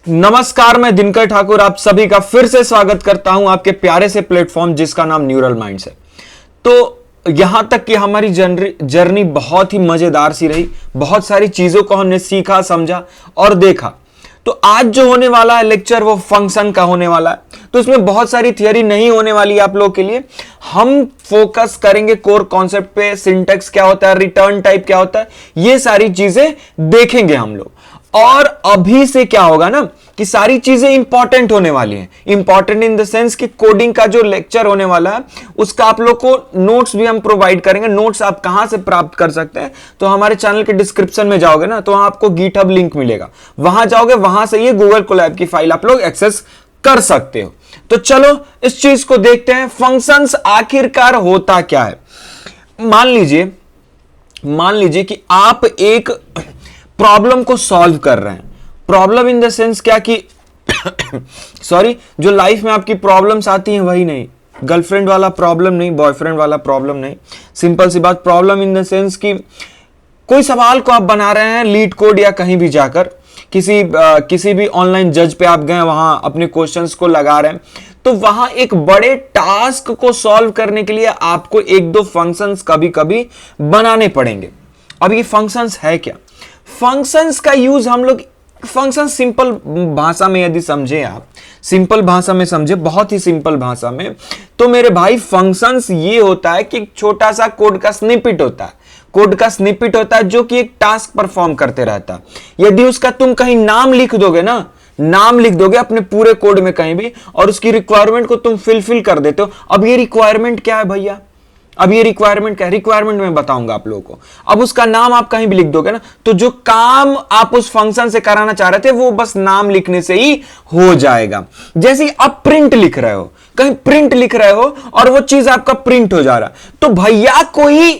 नमस्कार, मैं दिनकर ठाकुर आप सभी का फिर से स्वागत करता हूं आपके प्यारे से प्लेटफॉर्म जिसका नाम न्यूरल माइंड्स है। तो यहां तक कि हमारी जर्नी बहुत ही मजेदार सी रही, बहुत सारी चीजों को हमने सीखा, समझा और देखा। तो आज जो होने वाला है लेक्चर वो फंक्शन का होने वाला है। तो इसमें बहुत सारी थियरी नहीं होने वाली है आप लोगों के लिए। हम फोकस करेंगे कोर कॉन्सेप्ट पे, सिंटेक्स क्या होता है, रिटर्न टाइप क्या होता है, ये सारी चीजें देखेंगे हम लोग। और अभी से क्या होगा ना कि सारी चीजें इंपॉर्टेंट होने वाली हैं। इंपॉर्टेंट इन द सेंस कि कोडिंग का जो लेक्चर होने वाला है उसका आप लोग को नोट्स भी हम प्रोवाइड करेंगे। नोट्स आप कहां से प्राप्त कर सकते हैं, तो हमारे चैनल के डिस्क्रिप्शन में जाओगे ना तो वहां आपको गिटहब लिंक मिलेगा, वहां जाओगे, वहां से ये गूगल कोलैब की फाइल आप लोग एक्सेस कर सकते हो। तो चलो इस चीज को देखते हैं, फंक्शंस आखिरकार होता क्या है। मान लीजिए कि आप एक प्रॉब्लम को सॉल्व कर रहे हैं। प्रॉब्लम इन द सेंस क्या कि सॉरी, जो लाइफ में आपकी प्रॉब्लम्स आती हैं वही नहीं, गर्लफ्रेंड वाला प्रॉब्लम नहीं, बॉयफ्रेंड वाला प्रॉब्लम नहीं। सिंपल सी बात, प्रॉब्लम इन द सेंस कि कोई सवाल को आप बना रहे हैं लीड कोड या कहीं भी जाकर किसी भी ऑनलाइन जज पे आप गए, वहां अपने क्वेश्चंस को लगा रहे हैं, तो वहां एक बड़े टास्क को सॉल्व करने के लिए आपको एक दो फंक्शंस कभी कभी बनाने पड़ेंगे। अब ये फंक्शंस है क्या? फंक्शंस का यूज हम लोग, फंक्शन सिंपल भाषा में यदि समझे, आप सिंपल भाषा में समझे, बहुत ही सिंपल भाषा में, तो मेरे भाई फंक्शंस ये होता है कि एक छोटा सा कोड का स्निपेट होता है। कोड का स्निपेट होता है जो कि एक टास्क परफॉर्म करते रहता है। यदि उसका तुम कहीं नाम लिख दोगे ना, नाम लिख दोगे अपने पूरे कोड में कहीं भी, और उसकी रिक्वायरमेंट को तुम फिल कर देते हो। अब ये रिक्वायरमेंट क्या है भैया? अब ये रिक्वायरमेंट क्या है? रिक्वायरमेंट मैं बताऊंगा आप लोगों को। अब उसका नाम आप कहीं भी लिख दोगे ना, तो जो काम आप उस फंक्शन से कराना चाह रहे थे वो बस नाम लिखने से ही हो जाएगा। जैसे आप प्रिंट लिख रहे हो, कहीं प्रिंट लिख रहे हो और वो चीज आपका प्रिंट हो जा रहा, तो भैया कोई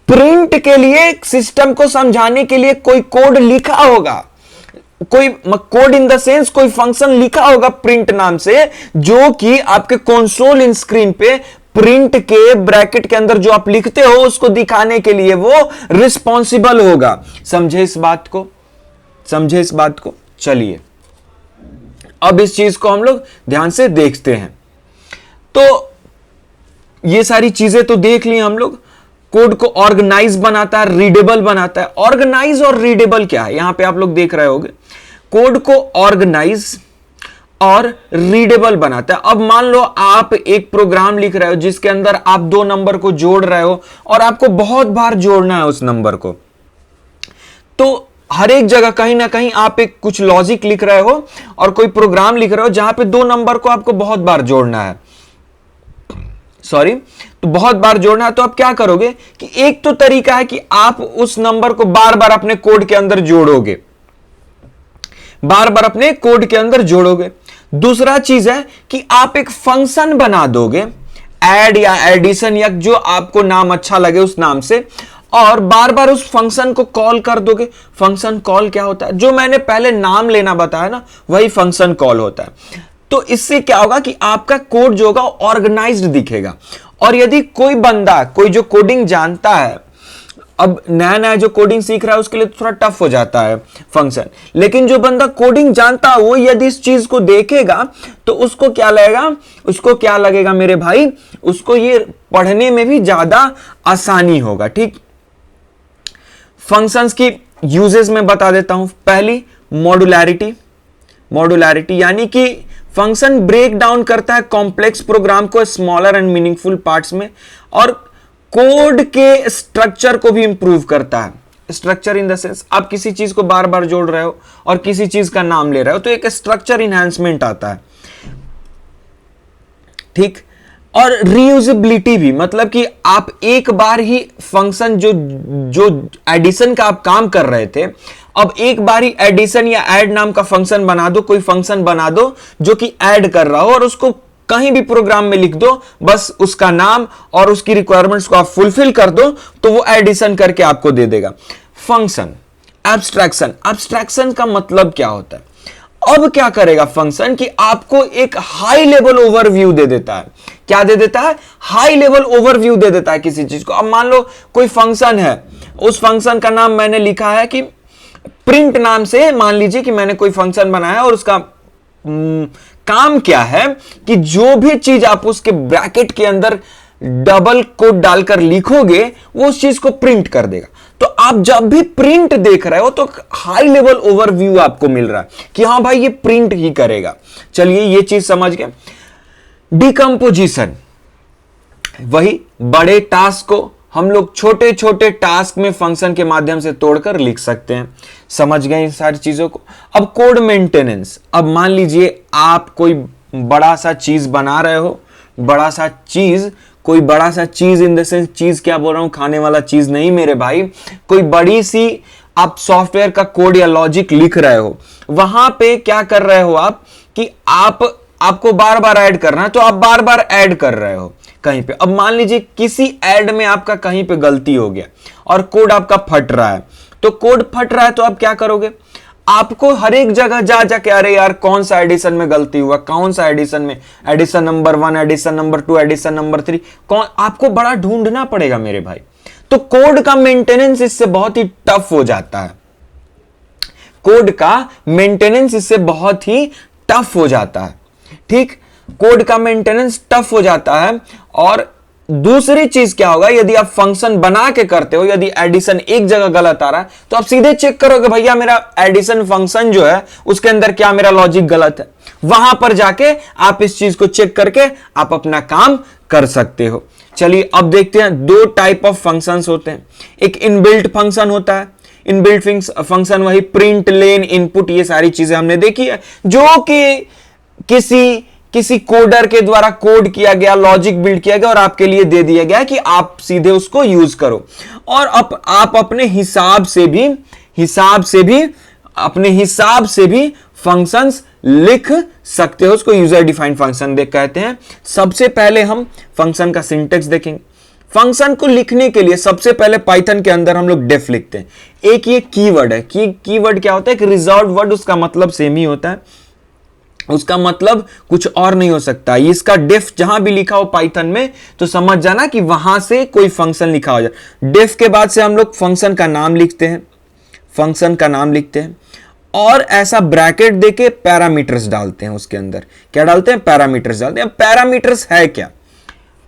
प्रिंट के लिए, सिस्टम को समझाने के लिए कोई कोड लिखा होगा, कोई कोड इन द सेंस कोई फंक्शन लिखा होगा प्रिंट नाम से, जो कि आपके कंसोल इन स्क्रीन पे प्रिंट के ब्रैकेट के अंदर जो आप लिखते हो उसको दिखाने के लिए वो रिस्पॉन्सिबल होगा। समझे इस बात को? समझे इस बात को? चलिए अब इस चीज को हम लोग ध्यान से देखते हैं। तो ये सारी चीजें तो देख ली हम लोग। कोड को ऑर्गेनाइज बनाता है, रीडेबल बनाता है। ऑर्गेनाइज और रीडेबल क्या है, यहां पे आप लोग देख रहे होंगे। कोड को ऑर्गेनाइज और रीडेबल बनाता है। अब मान लो आप एक प्रोग्राम लिख रहे हो जिसके अंदर आप दो नंबर को जोड़ रहे हो और आपको बहुत बार जोड़ना है उस नंबर को, तो हर एक जगह कहीं ना कहीं आप एक कुछ लॉजिक लिख रहे हो और कोई प्रोग्राम लिख रहे हो जहां पे दो नंबर को आपको बहुत बार जोड़ना है, तो बहुत बार जोड़ना है। तो आप क्या करोगे कि एक तो तरीका है कि आप उस नंबर को बार बार अपने कोड के अंदर जोड़ोगे, बार बार अपने कोड के अंदर जोड़ोगे। दूसरा चीज है कि आप एक फंक्शन बना दोगे, ऐड या एडिशन या जो आपको नाम अच्छा लगे उस नाम से, और बार बार उस फंक्शन को कॉल कर दोगे। फंक्शन कॉल क्या होता है? जो मैंने पहले नाम लेना बताया ना, वही फंक्शन कॉल होता है। तो इससे क्या होगा कि आपका कोड जो होगा ऑर्गेनाइज्ड दिखेगा। और यदि कोई बंदा, कोई जो कोडिंग जानता है, अब नया नया जो कोडिंग सीख रहा है उसके लिए थोड़ा टफ हो जाता है फंक्शन, लेकिन जो बंदा कोडिंग जानता है वो यदि इस चीज को देखेगा तो उसको क्या लगेगा, उसको क्या लगेगा मेरे भाई, उसको ये पढ़ने में भी ज्यादा आसानी होगा। ठीक, फंक्शंस की यूजेस में बता देता हूं। पहली, मॉड्युलैरिटी। मॉड्युलैरिटी यानी कि फंक्शन ब्रेक डाउन करता है कॉम्प्लेक्स प्रोग्राम को स्मॉलर एंड मीनिंगफुल पार्ट्स में, और कोड के स्ट्रक्चर को भी इंप्रूव करता है। स्ट्रक्चर इन द सेंस आप किसी चीज को बार बार जोड़ रहे हो और किसी चीज का नाम ले रहे हो तो एक स्ट्रक्चर इनहैंसमेंट आता है। ठीक, और रीयूजेबिलिटी भी, मतलब कि आप एक बार ही फंक्शन जो एडिशन का आप काम कर रहे थे, अब एक बार ही एडिशन या ऐड नाम का फंक्शन बना दो, कोई फंक्शन बना दो जो कि ऐड कर रहा हो और उसको कहीं भी प्रोग्राम में लिख दो, बस उसका नाम और उसकी रिक्वायरमेंट्स को आप फुलफिल कर दो तो वो एडिशन करके आपको दे देगा। फंक्शन। एब्स्ट्रैक्शन। एब्स्ट्रैक्शन का मतलब क्या होता है? अब क्या करेगा फंक्शन कि आपको एक हाई लेवल ओवरव्यू दे देता है। क्या दे देता है? हाई लेवल ओवरव्यू दे देता है किसी चीज को। अब मान लो कोई फंक्शन है, उस फंक्शन का नाम मैंने लिखा है कि प्रिंट नाम से, मान लीजिए कि मैंने कोई फंक्शन बनाया और उसका काम क्या है कि जो भी चीज आप उसके ब्रैकेट के अंदर डबल कोट डालकर लिखोगे वो उस चीज को प्रिंट कर देगा। तो आप जब भी प्रिंट देख रहे हो तो हाई लेवल ओवरव्यू आपको मिल रहा है कि हाँ भाई ये प्रिंट ही करेगा। चलिए ये चीज समझ गए। डिकम्पोजिशन, वही बड़े टास्क को हम लोग छोटे छोटे टास्क में फंक्शन के माध्यम से तोड़कर लिख सकते हैं। समझ गए इन सारी चीजों को। अब कोड मेंटेनेंस, अब मान लीजिए आप कोई बड़ा सा चीज बना रहे हो, बड़ा सा चीज, कोई बड़ा सा चीज इन द सेंस चीज क्या बोल रहा हूं, खाने वाला चीज नहीं मेरे भाई, कोई बड़ी सी आप सॉफ्टवेयर का कोड या लॉजिक लिख रहे हो। वहां पे क्या कर रहे हो आप कि आपको बार बार ऐड करना है, तो आप बार बार ऐड कर रहे हो कहीं पे। अब मान लीजिए किसी ऐड में आपका कहीं पे गलती हो गया और कोड आपका फट रहा है, तो कोड फट रहा है तो आप क्या करोगे, आपको हर एक जगह जा जाके अरे यार कौन सा एडिशन में गलती हुआ, कौन सा एडिशन में, edition number 1, edition number 2, edition number 3, कौन, आपको बड़ा ढूंढना पड़ेगा मेरे भाई। तो कोड का मेंटेनेंस इससे बहुत ही टफ हो जाता है। कोड का मेंटेनेंस इससे बहुत ही टफ हो जाता है। ठीक, कोड का मेंटेनेंस टफ हो जाता है। और दूसरी चीज क्या होगा, यदि आप फंक्शन बना के करते हो, यदि एडिशन एक जगह गलत आ रहा है तो आप सीधे चेक करोगे भैया मेरा एडिशन फंक्शन जो है उसके अंदर क्या मेरा लॉजिक गलत है। वहां पर जाके आप इस चीज को चेक करके आप अपना काम कर सकते हो। चलिए अब देखते हैं, दो टाइप ऑफ फंक्शंस होते हैं। एक इनबिल्ट फंक्शन होता है, इनबिल्ट फंक्शन वही प्रिंट, लेन, इनपुट, ये सारी चीजें हमने देखी है, जो कि किसी कोडर के द्वारा कोड किया गया, लॉजिक बिल्ड किया गया और आपके लिए दे दिया गया कि आप सीधे उसको यूज करो। और आप अपने हिसाब से भी फंक्शंस लिख सकते हो, उसको यूजर डिफाइंड फंक्शन कहते हैं। सबसे पहले हम फंक्शन का सिंटेक्स देखेंगे। फंक्शन को लिखने के लिए सबसे पहले पाइथन के अंदर हम लोग डेफ लिखते हैं। एक ये कीवर्ड है, कीवर्ड क्या होता है, एक रिजर्व्ड वर्ड, उसका मतलब सेम ही होता है, उसका मतलब कुछ और नहीं हो सकता। इसका डेफ जहां भी लिखा हो पाइथन में तो समझ जाना कि वहां से कोई फंक्शन लिखा हो जाए। डेफ के बाद से हम लोग फंक्शन का नाम लिखते हैं, और ऐसा ब्रैकेट देके पैरामीटर्स डालते हैं उसके अंदर। क्या डालते हैं, पैरामीटर्स डालते हैं। पैरामीटर्स है क्या,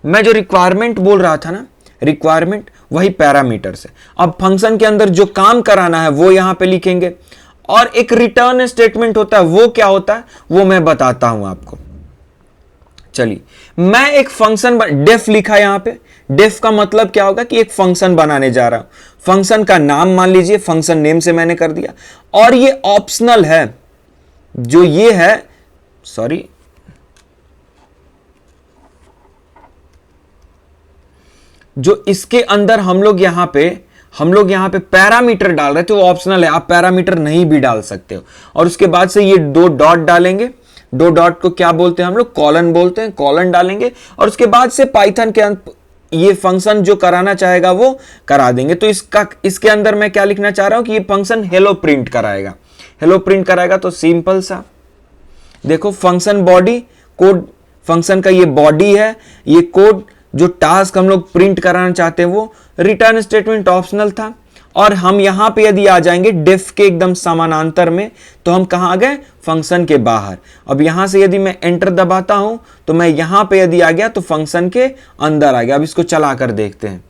मैं जो रिक्वायरमेंट बोल रहा था ना, रिक्वायरमेंट वही पैरामीटर्स है। अब फंक्शन के अंदर जो काम कराना है वो यहां पे लिखेंगे, और एक रिटर्न स्टेटमेंट होता है, वो क्या होता है वो मैं बताता हूं आपको। चलिए मैं एक फंक्शन डेफ लिखा यहां पे। डेफ का मतलब क्या होगा कि एक फंक्शन बनाने जा रहा हूं। फंक्शन का नाम मान लीजिए फंक्शन नेम से मैंने कर दिया, और ये ऑप्शनल है, जो ये है, सॉरी जो इसके अंदर हम लोग यहां पे पैरामीटर डाल रहे थे वो ऑप्शनल है, आप पैरामीटर नहीं भी डाल सकते हो। और उसके बाद से ये दो डॉट डालेंगे, दो डॉट को क्या बोलते हैं हम लोग, कॉलन बोलते हैं, कॉलन डालेंगे। और उसके बाद से पाइथन के ये फंक्शन जो कराना चाहेगा वो करा देंगे। तो इसके अंदर मैं क्या लिखना चाह रहा हूं कि ये फंक्शन हेलो प्रिंट कराएगा। तो सिंपल सा देखो, फंक्शन बॉडी कोड, फंक्शन का ये बॉडी है, ये कोड, जो टास्क हम लोग प्रिंट कराना चाहते हैं वो रिटर्न स्टेटमेंट ऑप्शनल था। और हम यहां पे यदि आ जाएंगे डेफ के एकदम समानांतर में, तो हम कहां आ गए, फंक्शन के बाहर। अब यहां से यदि मैं एंटर दबाता हूं तो मैं यहां पे यदि आ गया तो फंक्शन के अंदर आ गया। अब इसको चलाकर देखते हैं।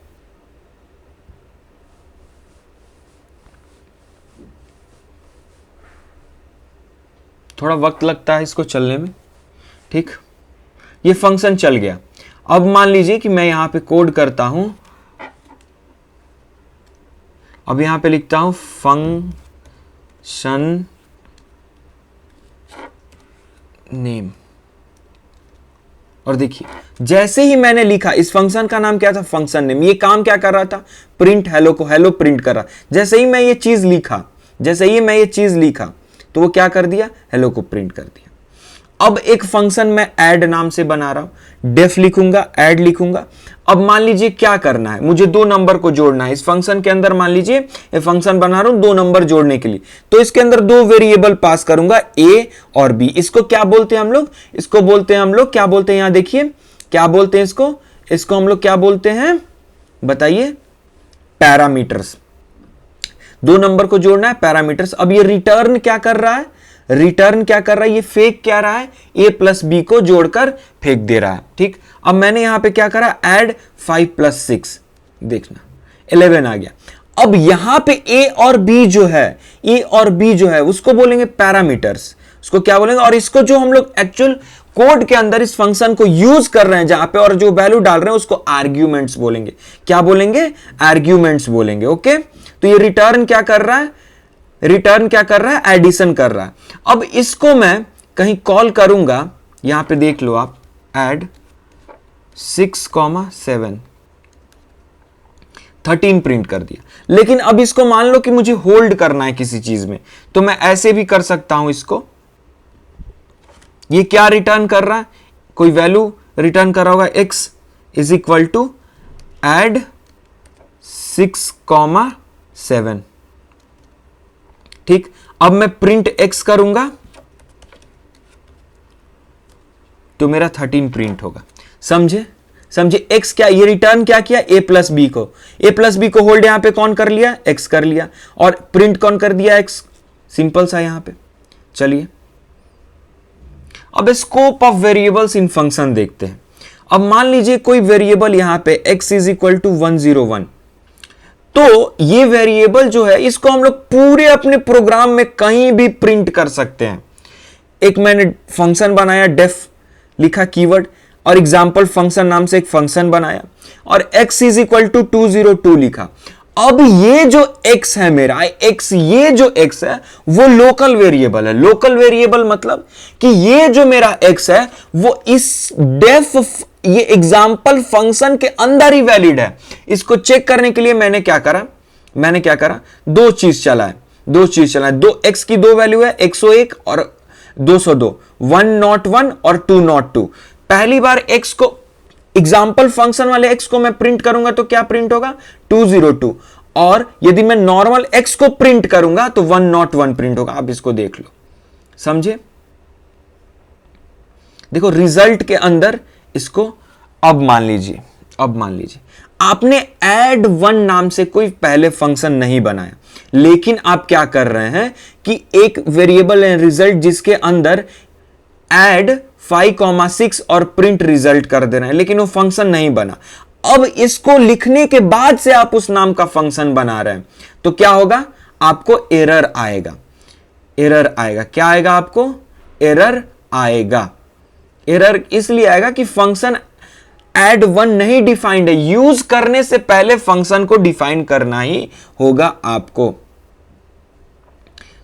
थोड़ा वक्त लगता है इसको चलने में, ठीक, ये फंक्शन चल गया। अब मान लीजिए कि मैं यहां पे कोड करता हूं, अब यहां पे लिखता हूं फंक्शन नेम, और देखिए जैसे ही मैंने लिखा, इस फंक्शन का नाम क्या था, फंक्शन नेम, ये काम क्या कर रहा था, प्रिंट हेलो को हेलो प्रिंट कर रहा। जैसे ही मैं ये चीज लिखा तो वो क्या कर दिया, हेलो को प्रिंट कर दिया। अब एक फंक्शन मैं ऐड नाम से बना रहा हूं, डेफ लिखूंगा, ऐड लिखूंगा। अब मान लीजिए क्या करना है, मुझे दो नंबर को जोड़ना है इस फंक्शन के अंदर। मान लीजिए ये फंक्शन बना रहा हूं दो नंबर जोड़ने के लिए, तो इसके अंदर दो वेरिएबल पास करूंगा, ए और बी। इसको क्या बोलते हैं हम लोग, क्या बोलते हैं, यहां देखिए क्या बोलते हैं इसको हम लोग क्या बोलते हैं, बताइए, पैरामीटर्स। दो नंबर को जोड़ना है, पैरामीटर्स। अब ये रिटर्न क्या कर रहा है, रिटर्न क्या कर रहा है, ये फेक क्या रहा है, a प्लस बी को जोड़कर फेंक दे रहा है। ठीक, अब मैंने यहां पे क्या करा, ऐड 5 प्लस 6, देखना 11 आ गया। अब यहां पे a और b जो है, a और b जो है उसको बोलेंगे पैरामीटर्स, उसको क्या बोलेंगे, और इसको जो हम लोग एक्चुअल कोड के अंदर इस फंक्शन को यूज कर रहे हैं जहां पे, और जो वैल्यू डाल रहे हैं उसको आर्ग्यूमेंट्स बोलेंगे। क्या बोलेंगे, आर्ग्यूमेंट्स बोलेंगे। ओके, तो ये रिटर्न क्या कर रहा है, रिटर्न क्या कर रहा है, एडिशन कर रहा है। अब इसको मैं कहीं कॉल करूंगा, यहां पे देख लो आप, ऐड 6,7 13 प्रिंट कर दिया। लेकिन अब इसको मान लो कि मुझे होल्ड करना है किसी चीज में, तो मैं ऐसे भी कर सकता हूं इसको। ये क्या रिटर्न कर रहा है, कोई वैल्यू रिटर्न कर रहा होगा, x is equal to add 6,7। ठीक, अब मैं प्रिंट x करूंगा तो मेरा 13 प्रिंट होगा। समझे, समझे, x क्या, ये रिटर्न क्या किया, a प्लस बी को, होल्ड यहां पे कौन कर लिया, x कर लिया, और प्रिंट कौन कर दिया, x। सिंपल सा यहां पे। चलिए अब scope of variables in function देखते हैं। अब मान लीजिए कोई वेरिएबल यहां पे x इज इक्वल टू 101, तो ये वेरिएबल जो है इसको हम लोग पूरे अपने प्रोग्राम में कहीं भी प्रिंट कर सकते हैं। एक मैंने फंक्शन बनाया, डेफ लिखा कीवर्ड, और एग्जाम्पल फंक्शन नाम से एक फंक्शन बनाया, और x इज इक्वल टू 202 लिखा। अब ये जो x है मेरा, x, ये जो x है वो लोकल वेरिएबल है। लोकल वेरिएबल मतलब कि ये जो मेरा x है वो इस डेफ, ये एग्जाम्पल फंक्शन के अंदर ही वैलिड है। इसको चेक करने के लिए मैंने क्या करा, दो चीज चलाए, दो x की दो वैल्यू है, 101 और 202, 101 और 202। पहली बार x को, एग्जाम्पल फंक्शन वाले x को मैं प्रिंट करूंगा तो क्या प्रिंट होगा, 202, और यदि मैं नॉर्मल x को प्रिंट करूंगा तो 101 प्रिंट होगा। आप इसको देख लो, समझे। देखो रिजल्ट के अंदर इसको, अब मान लीजिए आपने ऐड 1 नाम से कोई पहले फंक्शन नहीं बनाया, लेकिन आप क्या कर रहे हैं कि एक वेरिएबल है रिजल्ट जिसके अंदर ऐड 5,6 और प्रिंट रिजल्ट कर दे रहे हैं, लेकिन वो फंक्शन नहीं बना। अब इसको लिखने के बाद से आप उस नाम का फंक्शन बना रहे हैं, तो क्या होगा, आपको एरर आएगा। क्या आएगा, आपको एरर आएगा। एरर इसलिए आएगा कि फंक्शन ऐड 1 नहीं डिफाइंड है। यूज करने से पहले फंक्शन को डिफाइन करना ही होगा आपको।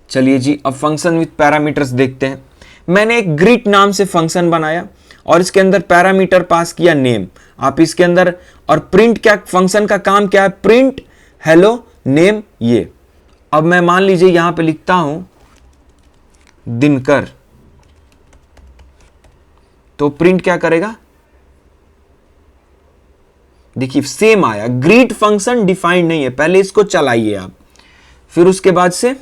चलिए जी, अब फंक्शन विथ पैरामीटर्स देखते हैं। मैंने एक ग्रीट नाम से फंक्शन बनाया और इसके अंदर पैरामीटर पास किया नेम। आप इसके अंदर, और प्रिंट क्या, फंक्शन का काम क्या है, प्रिंट हेलो नेम। ये अब मैं मान लीजिए यहां पे लिखता हूं दिनकर, तो प्रिंट क्या करेगा, देखिए सेम आया। ग्रीट फंक्शन डिफाइंड नहीं है, पहले इसको चलाइए आप, फिर उसके बाद से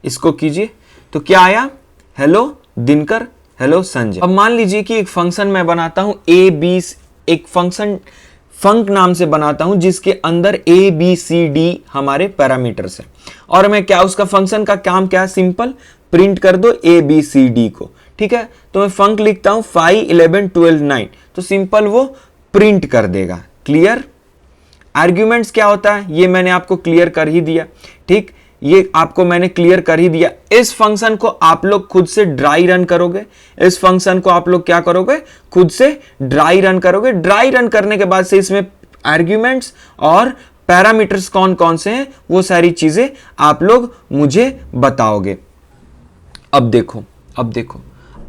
इसको कीजिए, तो क्या आया, हेलो दिनकर, हेलो संजय। अब मान लीजिए कि एक फंक्शन मैं बनाता हूं ए बी, एक फंक्शन फंक नाम से बनाता हूं जिसके अंदर ए बी सी डी हमारे पैरामीटर्स हैं, और मैं क्या, उसका फंक्शन का काम क्या है, सिंपल प्रिंट कर दो ए बी सी डी को। ठीक है, तो मैं फंक लिखता हूं 5 11 12 9, तो सिंपल वो प्रिंट कर देगा। क्लियर। आर्ग्यूमेंट्स क्या होता है ये मैंने आपको क्लियर कर ही दिया। ठीक, ये आपको मैंने क्लियर कर ही दिया। इस फंक्शन को आप लोग खुद से ड्राई रन करोगे, इस फंक्शन को आप लोग क्या करोगे, खुद से ड्राई रन करोगे। ड्राई रन करने के बाद से इसमें आर्ग्यूमेंट्स और पैरामीटर्स कौन कौन से हैं वो सारी चीजें आप लोग मुझे बताओगे। अब देखो,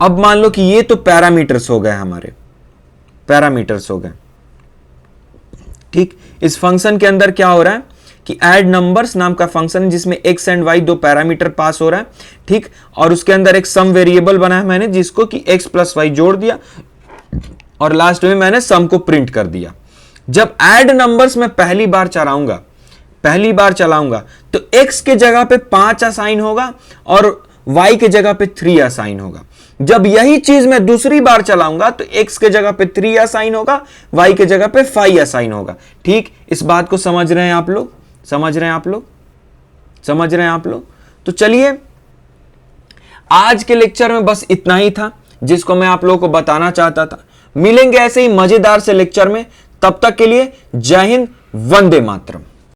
अब मान लो कि ये तो पैरामीटर्स हो गए, हमारे पैरामीटर्स हो गए। ठीक, इस फंक्शन के अंदर क्या हो रहा है कि ऐड नंबर्स नाम का फंक्शन जिसमें x एंड y दो पैरामीटर पास हो रहा है। ठीक, और उसके अंदर एक सम वेरिएबल बनाया मैंने जिसको कि x प्लस y जोड़ दिया, और लास्ट में मैंने सम को प्रिंट कर दिया। जब ऐड नंबर्स में पहली बार चलाऊंगा तो x के जगह पे 5 असाइन होगा और y के जगह पे 3 असाइन होगा। जब यही चीज मैं दूसरी बार चलाऊंगा तो x के जगह पे 3 असाइन होगा, y के जगह पे 5 असाइन होगा। ठीक, इस बात को समझ रहे हैं आप लोग? तो चलिए आज के लेक्चर में बस इतना ही था जिसको मैं आप लोगों को बताना चाहता था। मिलेंगे ऐसे ही मजेदार से लेक्चर में, तब तक के लिए जय हिंद, वंदे मातरम।